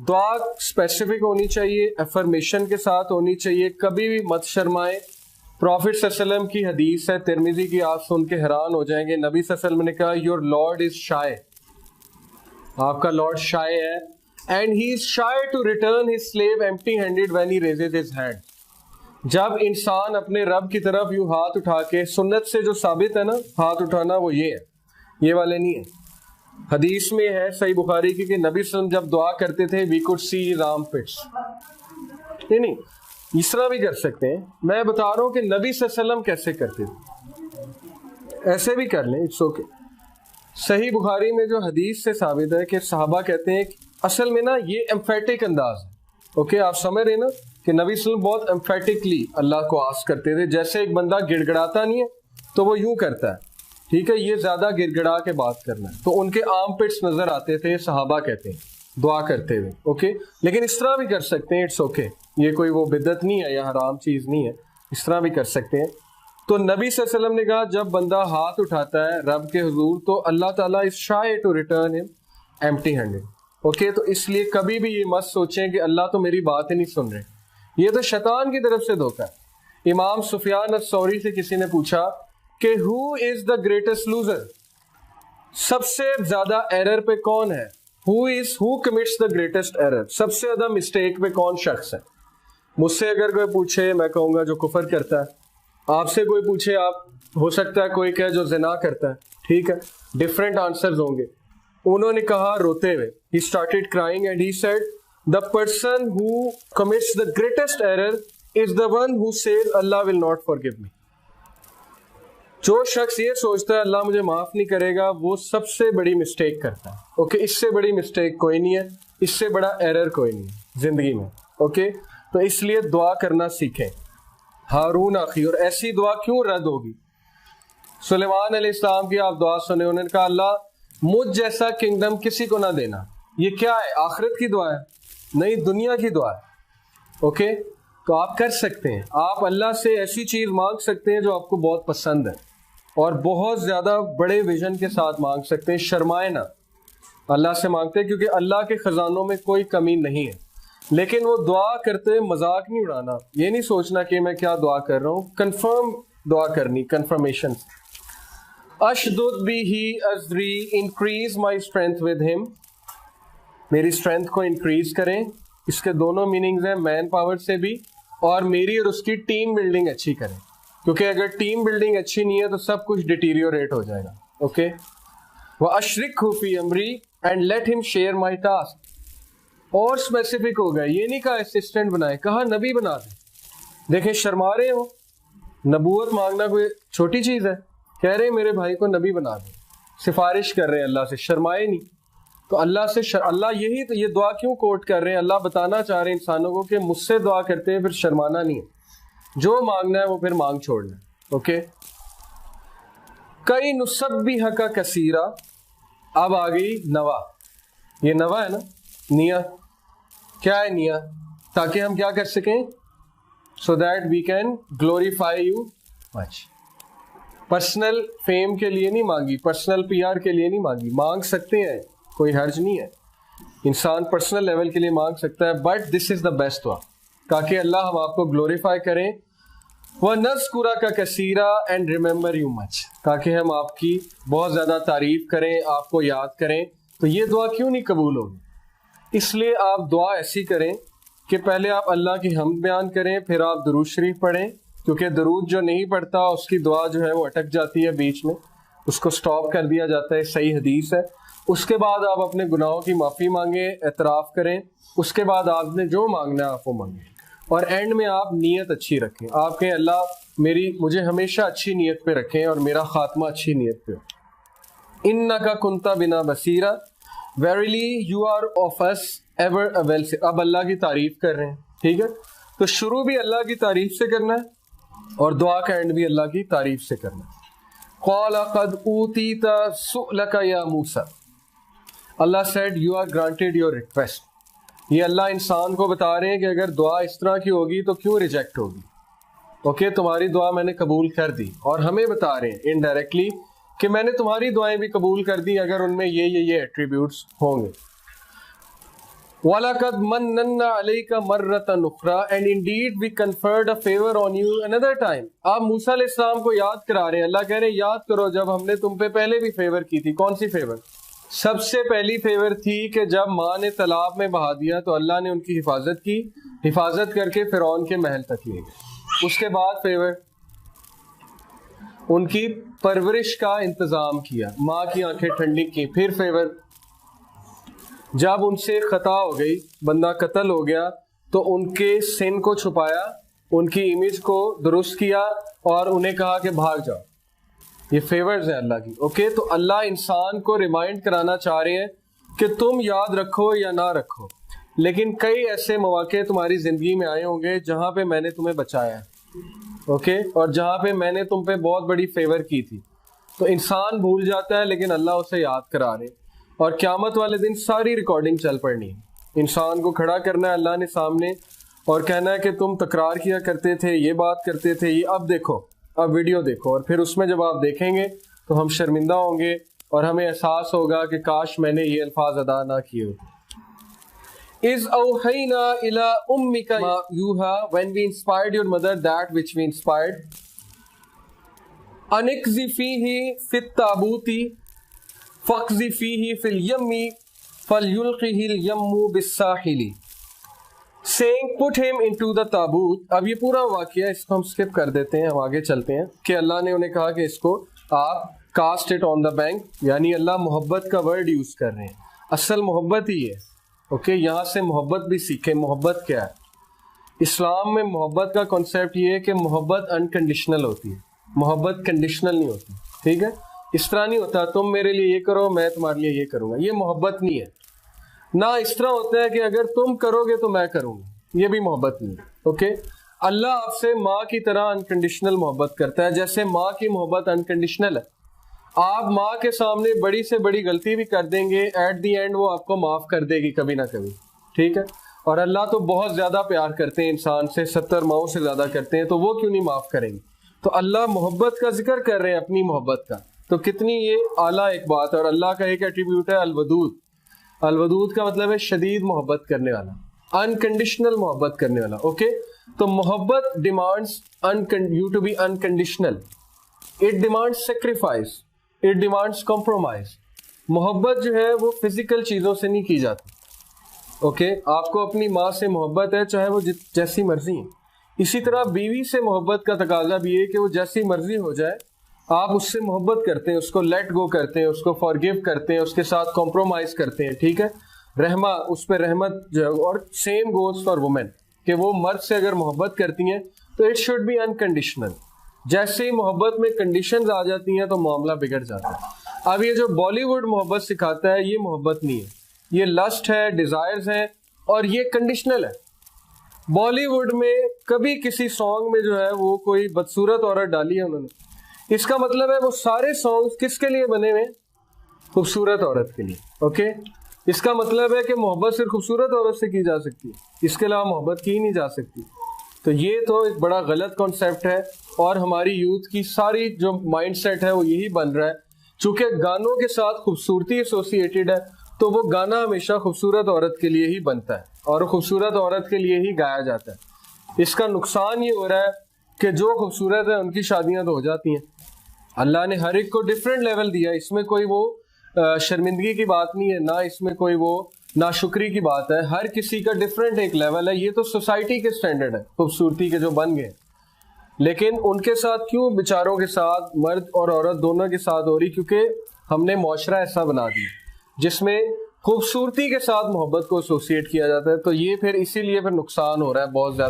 دعا اسپیسیفک ہونی چاہیے, افرمیشن کے ساتھ ہونی چاہیے, کبھی بھی مت شرمائیں. پروفٹ صلی اللہ علیہ وسلم کی حدیث ہے ترمذی کی, آپ سن کے حیران ہو جائیں گے. نبی صلی اللہ علیہ وسلم نے کہا یور لارڈ از شائے, آپ کا لارڈ شائے ہے, and he is shy to return his slave empty handed when he raises his hand. جب انسان اپنے رب کی طرف یوں ہاتھ اٹھا کے, سنت سے جو ثابت ہے نا ہاتھ اٹھانا, وہ یہ ہے, یہ والے نہیں ہے. حدیث میں ہے صحیح بخاری کی کہ نبی صلی اللہ علیہ وسلم جب دعا کرتے تھے وی کوڈ سی رام پٹس. نہیں, اس طرح بھی کر سکتے ہیں. میں بتا رہا ہوں کہ نبی صلی اللہ علیہ وسلم کیسے کرتے تھے, ایسے بھی کر لیں, اٹس اوکے. صحیح بخاری میں جو حدیث سے ثابت ہے کہ صحابہ کہتے ہیں کہ اصل میں نا یہ ایمفیٹک انداز ہے. اوکے, آپ سمجھ رہے ہیں نا کہ نبی صلی اللہ علیہ وسلم بہت ایمفیٹکلی اللہ کو آسک کرتے تھے. جیسے ایک بندہ گڑ گڑاتا نہیں ہے تو وہ یوں کرتا ہے, ٹھیک ہے, یہ زیادہ گڑ گڑا کے بات کرنا ہے. تو ان کے آرم پٹس نظر آتے تھے, صحابہ کہتے ہیں دعا کرتے ہوئے. اوکے, لیکن اس طرح بھی کر سکتے ہیں, اٹس اوکے, یہ کوئی وہ بدعت نہیں ہے یا حرام چیز نہیں ہے, اس طرح بھی کر سکتے ہیں. تو نبی صلی اللہ علیہ وسلم نے کہا جب بندہ ہاتھ اٹھاتا ہے رب کے حضور تو اللہ تعالیٰ از شائے ٹو ریٹرن ہم ایمپٹی ہینڈڈ. اوکے, تو اس لیے کبھی بھی یہ مت سوچیں کہ اللہ تو میری بات ہی نہیں سن رہے, یہ تو شیطان کی طرف سے دھوکا ہے. امام سفیان الثوری سے کسی نے پوچھا کہ ہو از دا گریٹسٹ لوزر, سب سے زیادہ ایرر پہ کون ہے, ہو کمٹس دا گریٹسٹ ایرر, سب سے زیادہ مسٹیک پہ کون شخص ہے. مجھ سے اگر کوئی پوچھے میں کہوں گا جو کفر کرتا ہے, آپ سے کوئی پوچھے آپ ہو سکتا ہے کوئی کہے جو زنا کرتا ہے, ٹھیک ہے, ڈفرینٹ آنسرز ہوں گے. انہوں نے کہا روتے ہوئے, he started crying and he said the person who commits the greatest error is the one who says Allah will not forgive me. جو شخص یہ سوچتا ہے اللہ مجھے معاف نہیں کرے گا وہ سب سے بڑی مسٹیک کرتا ہے. اوکے, اس سے بڑی مسٹیک کوئی نہیں ہے, اس سے بڑا ایرر کوئی نہیں ہے زندگی میں. اوکے, تو اس لیے دعا کرنا سیکھیں. ہارون اخی, اور ایسی دعا کیوں رد ہوگی؟ سلیمان علیہ السلام کی آپ دعا سنیں, انہوں نے کہا اللہ مجھ جیسا کنگڈم کسی کو نہ دینا. یہ کیا ہے, آخرت کی دعا ہے, نہیں دنیا کی دعا ہے. اوکے, تو آپ کر سکتے ہیں, آپ اللہ سے ایسی چیز مانگ سکتے ہیں جو آپ کو بہت پسند ہے, اور بہت زیادہ بڑے ویژن کے ساتھ مانگ سکتے ہیں. شرمائے نہ, اللہ سے مانگتے ہیں کیونکہ اللہ کے خزانوں میں کوئی کمی نہیں ہے. لیکن وہ دعا کرتے مذاق نہیں اڑانا, یہ نہیں سوچنا کہ میں کیا دعا کر رہا ہوں, کنفرم دعا کرنی, کنفرمیشن. اشدد بھی ازری, increase my strength with him, میری اسٹرینتھ کو انکریز کریں. اس کے دونوں میننگز ہیں, مین پاور سے بھی, اور میری اور اس کی ٹیم بلڈنگ اچھی کریں, کیونکہ اگر ٹیم بلڈنگ اچھی نہیں ہے تو سب کچھ ڈیٹیریوریٹ ہو جائے گا. اوکے, وَأَشْرِكْهُ فِي أَمْرِي and let him share my task. اور اسپیسیفک ہو گیا, یہ نہیں کہا اسسٹنٹ بنائے, کہا نبی بنا دیں. دیکھیں شرما رہے ہو, نبوت مانگنا کوئی چھوٹی چیز ہے, کہہ رہے ہیں میرے بھائی کو نبی بنا دیں, سفارش کر رہے ہیں اللہ سے, شرمائے نہیں. تو اللہ سے اللہ یہی تو یہ دعا کیوں کوٹ کر رہے ہیں, اللہ بتانا چاہ رہے ہیں انسانوں کو کہ مجھ سے دعا کرتے ہیں پھر شرمانا نہیں ہے, جو مانگنا ہے وہ پھر مانگ چھوڑنا ہے. اوکے, کئی نسبحک کا کثیرہ, اب آ گئی نوا. یہ نوا ہے نا, نیا کیا ہے, نیا تاکہ ہم کیا کر سکیں, so that we can glorify you much. Personal fame کے لیے نہیں مانگی, پرسنل پی آر کے لیے نہیں مانگی, مانگ سکتے ہیں, کوئی حرج نہیں ہے, انسان پرسنل لیول کے لیے مانگ سکتا ہے, but this is the best one, تاکہ اللہ ہم آپ کو گلوریفائی کریں. وَنَذْكُرَكَ كَثِيرًا and remember you much, تاکہ ہم آپ کی بہت زیادہ تعریف کریں, آپ کو یاد کریں. تو یہ دعا کیوں نہیں قبول ہوگی؟ اس لیے آپ دعا ایسی کریں کہ پہلے آپ اللہ کی حمد بیان کریں, پھر آپ درود شریف پڑھیں, کیونکہ درود جو نہیں پڑھتا اس کی دعا جو ہے وہ اٹک جاتی ہے بیچ میں, اس کو سٹاپ کر دیا جاتا ہے, صحیح حدیث ہے. اس کے بعد آپ اپنے گناہوں کی معافی مانگیں, اعتراف کریں, اس کے بعد آپ نے جو مانگنا ہے آپ وہ مانگیں, اور اینڈ میں آپ نیت اچھی رکھیں. آپ کہیں اللہ مجھے ہمیشہ اچھی نیت پہ رکھیں اور میرا خاتمہ اچھی نیت پہ ہو. اِنَّكَ كُنْتَ بِنَا بَصِيرًا verily you are of us ever a well. اب اللہ کی تعریف کر رہے ہیں, ٹھیک ہے, تو شروع بھی اللہ کی تعریف سے کرنا ہے اور دعا کا اینڈ بھی اللہ کی تعریف سے کرنا ہے. قَالَ قَدْ أُوتِيتَ سُؤْلَكَ يَا مُوسَى, اللہ said you are granted your request. یہ اللہ انسان کو بتا رہے ہیں کہ اگر دعا اس طرح کی ہوگی تو کیوں ریجیکٹ ہوگی. اوکے, تمہاری دعا میں نے قبول کر دی, اور ہمیں بتا رہے ہیں انڈائریکٹلی کہ میں نے تمہاری دعائیں بھی قبول کر دی اگر ان میں یہ ایٹریبیوٹس ہوں گے. وَلَقَدْ مَنَّنَّا عَلَيْكَ مَرَّةً أُخْرَى and indeed we conferred a favor on you another time. آپ موسیٰ علیہ السلام کو یاد کرا رہے ہیں. اللہ کہہ رہے ہیں یاد کرو جب ہم نے تم پہ پہلے بھی فیور کی تھی. کون سی فیور؟ سب سے پہلی فیور تھی کہ جب ماں نے تالاب میں بہا دیا تو اللہ نے ان کی حفاظت کی, حفاظت کر کے فرعون کے محل تک لے گئے. اس کے بعد فیور ان کی پرورش کا انتظام کیا, ماں کی آنکھیں ٹھنڈی کی. پھر فیور جب ان سے خطا ہو گئی, بندہ قتل ہو گیا, تو ان کے سن کو چھپایا, ان کی امیج کو درست کیا اور انہیں کہا کہ بھاگ جاؤ. یہ فیورز ہیں اللہ کی. اوکے, تو اللہ انسان کو ریمائنڈ کرانا چاہ رہے ہیں کہ تم یاد رکھو یا نہ رکھو, لیکن کئی ایسے مواقع تمہاری زندگی میں آئے ہوں گے جہاں پہ میں نے تمہیں بچایا ہے. اوکے, اور جہاں پہ میں نے تم پہ بہت بڑی فیور کی تھی. تو انسان بھول جاتا ہے لیکن اللہ اسے یاد کرا رہے, اور قیامت والے دن ساری ریکارڈنگ چل پڑنی ہے. انسان کو کھڑا کرنا ہے اللہ نے سامنے اور کہنا ہے کہ تم تکرار کیا کرتے تھے, یہ بات کرتے تھے, یہ اب دیکھو, اب ویڈیو دیکھو. اور پھر اس میں جب آپ دیکھیں گے تو ہم شرمندہ ہوں گے اور ہمیں احساس ہوگا کہ کاش میں نے یہ الفاظ ادا نہ کیے ہوتے. اِذْ أَوْحَيْنَا إِلَىٰ أُمِّكَ مَا يُوحَىٰ when we inspired your mother that which we inspired. أَنِ اقْذِفِيهِ فِي التَّابُوتِ فَاقْذِفِيهِ فِي الْيَمِّ فَلْيُلْقِهِ الْيَمُّ بِالسَّاحِلِ saying put him into the taboot. اب یہ پورا واقعہ اس کو ہم سکپ کر دیتے ہیں, ہم آگے چلتے ہیں کہ اللہ نے انہیں کہا کہ اس کو آپ cost it on the bank, یعنی اللہ محبت کا ورڈ یوز کر رہے ہیں. اصل محبت ہی ہے. اوکے, یہاں سے محبت بھی سیکھیں. محبت کیا ہے؟ اسلام میں محبت کا کنسیپٹ یہ ہے کہ محبت انکنڈیشنل ہوتی ہے, محبت کنڈیشنل نہیں ہوتی. ٹھیک ہے, اس طرح نہیں ہوتا تم میرے لیے یہ کرو میں تمہارے لیے یہ کروں گا, یہ محبت نہیں ہے. نہ اس طرح ہوتا ہے کہ اگر تم کرو گے تو میں کروں گا, یہ بھی محبت نہیں ہے. اوکے, اللہ آپ سے ماں کی طرح انکنڈیشنل محبت کرتا ہے, جیسے ماں کی محبت انکنڈیشنل ہے. آپ ماں کے سامنے بڑی سے بڑی غلطی بھی کر دیں گے, ایٹ دی اینڈ وہ آپ کو معاف کر دے گی کبھی نہ کبھی. ٹھیک ہے, اور اللہ تو بہت زیادہ پیار کرتے ہیں انسان سے, 70 ماؤں سے زیادہ کرتے ہیں, تو وہ کیوں نہیں معاف کریں گے؟ تو اللہ محبت کا ذکر کر رہے ہیں, اپنی محبت کا. تو کتنی یہ اعلیٰ ایک بات ہے. اور اللہ کا ایک ایٹریبیوٹ ہے الودود. الودود کا مطلب ہے شدید محبت کرنے والا, انکنڈیشنل محبت کرنے والا. اوکے, تو محبت demands you to be unconditional. It demands sacrifice, it demands compromise. محبت جو ہے وہ فزیکل چیزوں سے نہیں کی جاتی. اوکے, آپ کو اپنی ماں سے محبت ہے چاہے وہ جیسی مرضی ہے. اسی طرح بیوی سے محبت کا تقاضا بھی ہے کہ وہ جیسی مرضی ہو جائے, آپ اس سے محبت کرتے ہیں, اس کو لیٹ گو کرتے ہیں, اس کو فارگیو کرتے ہیں, اس کے ساتھ کمپرومائز کرتے ہیں. ٹھیک ہے, رحمہ, اس پہ رحمت جو ہے. اور سیم گوز فار وومن, کہ وہ مرد سے اگر محبت کرتی ہیں تو اٹ شوڈ بی انکنڈیشنل. جیسے ہی محبت میں کنڈیشنز آ جاتی ہیں تو معاملہ بگڑ جاتا ہے. اب یہ جو بالی ووڈ محبت سکھاتا ہے یہ محبت نہیں ہے, یہ لسٹ ہے, ڈیزائرز ہیں, اور یہ کنڈیشنل ہے. بالی ووڈ میں کبھی کسی سانگ میں جو ہے وہ کوئی بدصورت عورت ڈالی ہے انہوں نے, اس کا مطلب ہے وہ سارے سانگز کس کے لیے بنے ہوئے؟ خوبصورت عورت کے لیے. اوکے, اس کا مطلب ہے کہ محبت صرف خوبصورت عورت سے کی جا سکتی ہے, اس کے علاوہ محبت کی نہیں جا سکتی. تو یہ تو ایک بڑا غلط کانسیپٹ ہے, اور ہماری یوتھ کی ساری جو مائنڈ سیٹ ہے وہ یہی بن رہا ہے. چونکہ گانوں کے ساتھ خوبصورتی ایسوسیٹیڈ ہے تو وہ گانا ہمیشہ خوبصورت عورت کے لیے ہی بنتا ہے اور خوبصورت عورت کے لیے ہی گایا جاتا ہے. اس کا نقصان یہ ہو رہا ہے کہ جو خوبصورت ہے ان کی شادیاں تو ہو جاتی ہیں. اللہ نے ہر ایک کو ڈفرینٹ لیول دیا, اس میں کوئی وہ شرمندگی کی بات نہیں ہے, نہ اس میں کوئی وہ ناشکری کی بات ہے. ہر کسی کا ڈفرینٹ ایک لیول ہے. یہ تو سوسائٹی کے سٹینڈرڈ ہے خوبصورتی کے جو بن گئے, لیکن ان کے ساتھ کیوں بیچاروں کے ساتھ, مرد اور عورت دونوں کے ساتھ ہو رہی؟ کیونکہ ہم نے معاشرہ ایسا بنا دیا جس میں خوبصورتی کے ساتھ محبت کو ایسوسیٹ کیا جاتا ہے. تو یہ پھر اسی لیے پھر نقصان ہو رہا ہے بہت زیادہ.